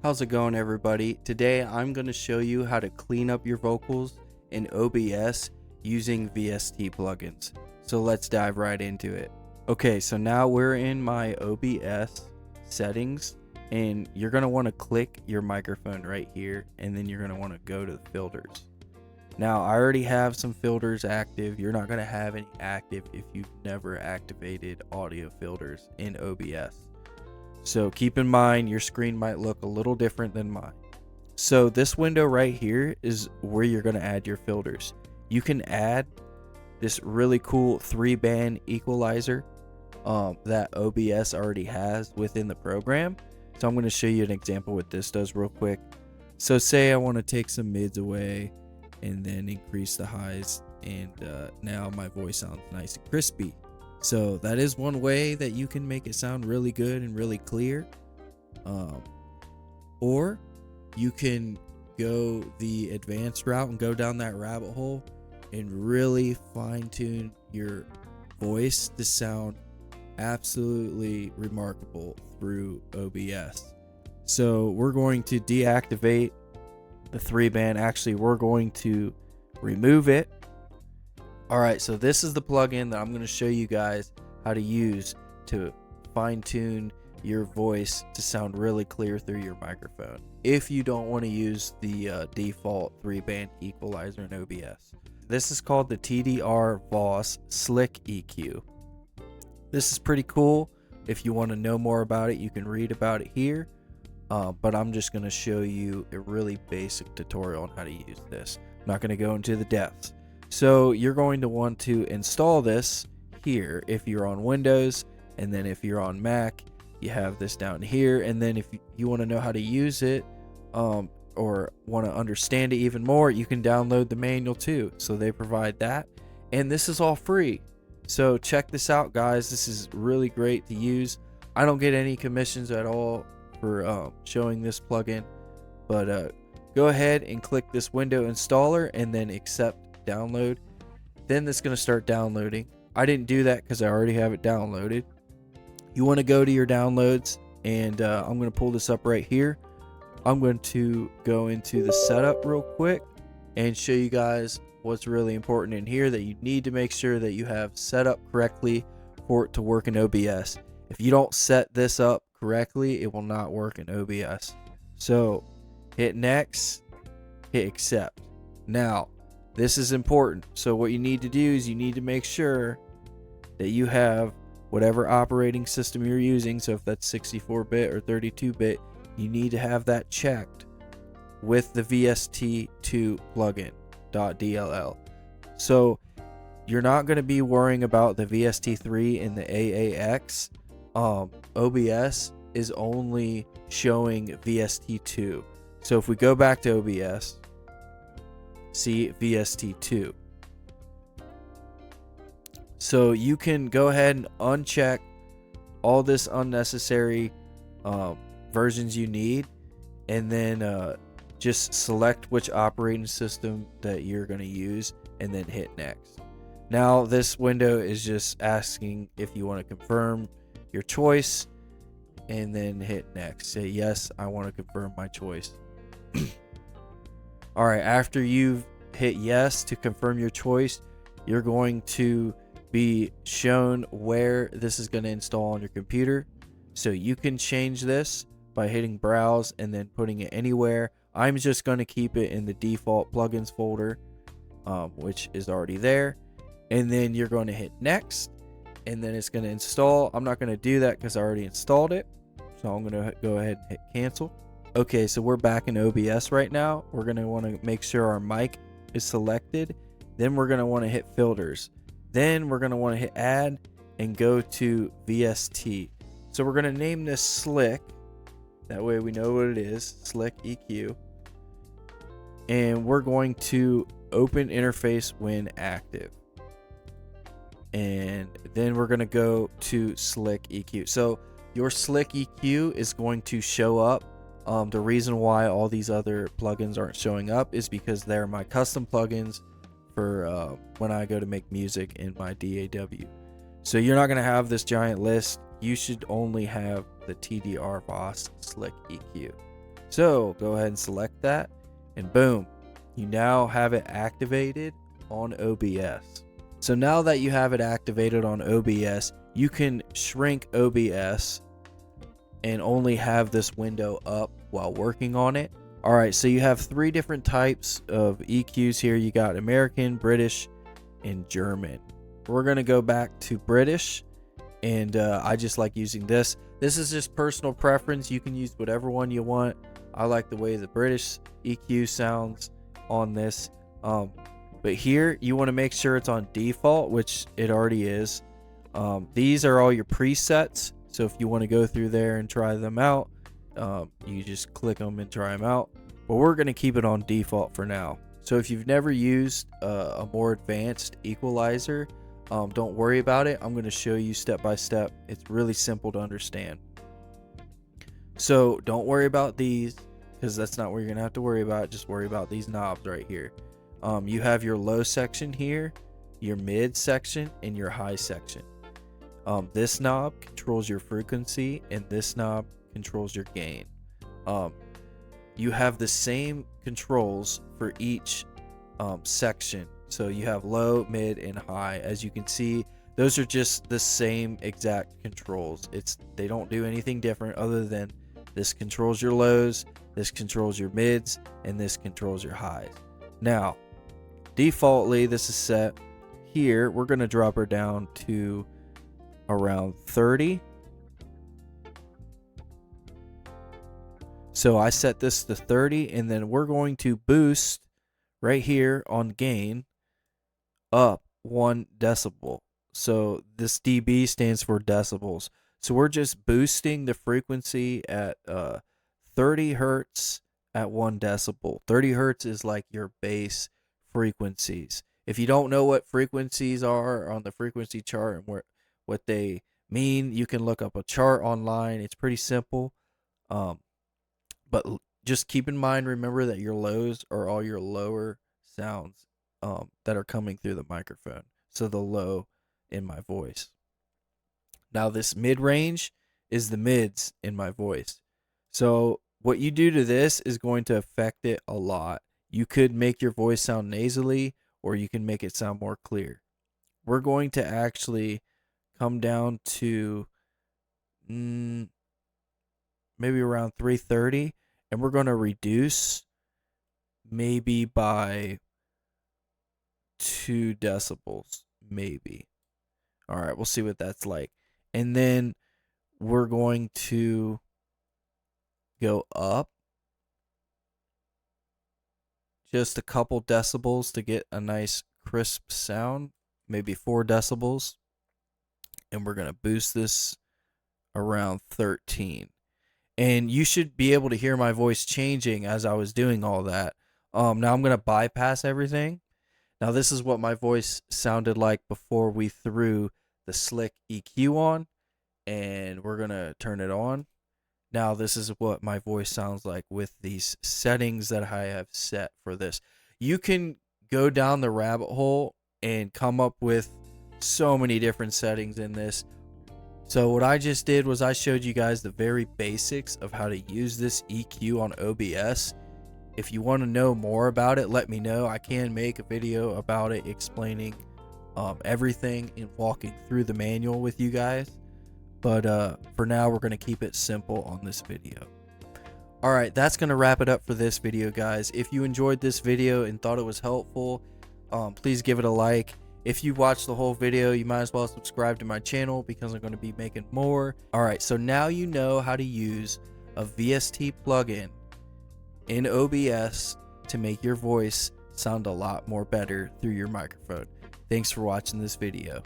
How's it going, everybody? Today I'm going to show you how to clean up your vocals in OBS using VST plugins. So let's dive right into it. Okay, so now we're in my OBS settings, and you're going to want to click your microphone right here, and then you're going to want to go to the filters. Now I already have some filters active. You're not going to have any active if you've never activated audio filters in OBS. So keep in mind your screen might look a little different than mine. So this window right here is where you're going to add your filters. You can add this really cool 3-band equalizer that OBS already has within the program. So I'm going to show you an example what this does real quick. So say I want to take some mids away and then increase the highs, and now my voice sounds nice and crispy. So that is one way that you can make it sound really good and really clear. Or you can go the advanced route and go down that rabbit hole and really fine tune your voice to sound absolutely remarkable through OBS. So we're going to deactivate the 3-band. Actually, we're going to remove it. Alright, so this is the plugin that I'm going to show you guys how to use to fine-tune your voice to sound really clear through your microphone, if you don't want to use the default 3-band equalizer in OBS. This is called the TDR VOS SlickEQ. This is pretty cool. If you want to know more about it, you can read about it here, but I'm just going to show you a really basic tutorial on how to use this. I'm not going to go into the depths. So you're going to want to install this here if you're on Windows, and then if you're on Mac, you have this down here. And then if you want to know how to use it or want to understand it even more, you can download the manual too. So they provide that, and this is all free. So check this out, guys. This is really great to use. I don't get any commissions at all for showing this plugin, but go ahead and click this window installer and then accept download. Then it's going to start downloading. I didn't do that because I already have it downloaded. You want to go to your downloads, and I'm going to pull this up right here. I'm going to go into the setup real quick and show you guys what's really important in here that you need to make sure that you have set up correctly for it to work in OBS. If you don't set this up correctly, it will not work in OBS. So hit next, hit accept. Now this is important. So what you need to do is you need to make sure that you have whatever operating system you're using. So if that's 64-bit or 32-bit, you need to have that checked with the VST2 plugin .dll. So you're not going to be worrying about the VST3 and the AAX. OBS is only showing VST2. So if we go back to OBS, see VST2. So you can go ahead and uncheck all this unnecessary versions you need, and then just select which operating system that you're going to use and then hit next. Now this window is just asking if you want to confirm your choice, and then hit next. Say yes, I want to confirm my choice. Alright, after you've hit yes to confirm your choice, you're going to be shown where this is going to install on your computer. So you can change this by hitting browse and then putting it anywhere. I'm just going to keep it in the default plugins folder, which is already there. And then you're going to hit next, and then it's going to install. I'm not going to do that because I already installed it. So I'm going to go ahead and hit cancel. Okay, so we're back in OBS right now. We're going to want to make sure our mic is selected. Then we're going to want to hit filters. Then we're going to want to hit add and go to VST. So we're going to name this Slick. That way we know what it is, SlickEQ. And we're going to open interface when active. And then we're going to go to SlickEQ. So your SlickEQ is going to show up. The reason why all these other plugins aren't showing up is because they're my custom plugins for when I go to make music in my DAW. So you're not going to have this giant list. You should only have the TDR VOS SlickEQ. So go ahead and select that, and boom, you now have it activated on OBS. So now that you have it activated on OBS, you can shrink OBS and only have this window up while working on it. Alright, so you have 3 different types of EQs here. You got American, British, and German. We're going to go back to British, and I just like using this. This is just personal preference. You can use whatever one you want. I like the way the British EQ sounds on this. But here, you want to make sure it's on default, which it already is. These are all your presets. So if you want to go through there and try them out, you just click them and try them out. But we're going to keep it on default for now. So if you've never used a more advanced equalizer, don't worry about it. I'm going to show you step by step. It's really simple to understand. So don't worry about these, because that's not what you're going to have to worry about. Just worry about these knobs right here. You have your low section here, your mid section, and your high section. This knob controls your frequency, and this knob controls your gain. You have the same controls for each section. So you have low, mid, and high. As you can see, those are just the same exact controls. They don't do anything different other than this controls your lows, this controls your mids, and this controls your highs. Now, defaultly, this is set here. We're going to drop her down to around 30. So I set this to 30, and then we're going to boost right here on gain up 1 decibel. So this dB stands for decibels. So we're just boosting the frequency at 30 hertz at 1 decibel. 30 hertz is like your base frequencies. If you don't know what frequencies are on the frequency chart and what they mean, you can look up a chart online. It's pretty simple. But just keep in mind, remember that your lows are all your lower sounds that are coming through the microphone. So the low in my voice. Now this mid-range is the mids in my voice. So what you do to this is going to affect it a lot. You could make your voice sound nasally, or you can make it sound more clear. We're going to actually come down to maybe around 330, and we're going to reduce maybe by 2 decibels, maybe. All right, we'll see what that's like. And then we're going to go up just a couple decibels to get a nice crisp sound, maybe 4 decibels. And we're going to boost this around 13. And you should be able to hear my voice changing as I was doing all that. Now I'm going to bypass everything. Now this is what my voice sounded like before we threw the SlickEQ on, and we're going to turn it on. Now this is what my voice sounds like with these settings that I have set for this. You can go down the rabbit hole and come up with so many different settings in this. So what I just did was I showed you guys the very basics of how to use this EQ on OBS. If you want to know more about it, let me know. I can make a video about it explaining everything and walking through the manual with you guys. But for now, we're going to keep it simple on this video. Alright, that's going to wrap it up for this video, guys. If you enjoyed this video and thought it was helpful, please give it a like. If you watched the whole video, you might as well subscribe to my channel because I'm going to be making more. Alright, so now you know how to use a VST plugin in OBS to make your voice sound a lot more better through your microphone. Thanks for watching this video.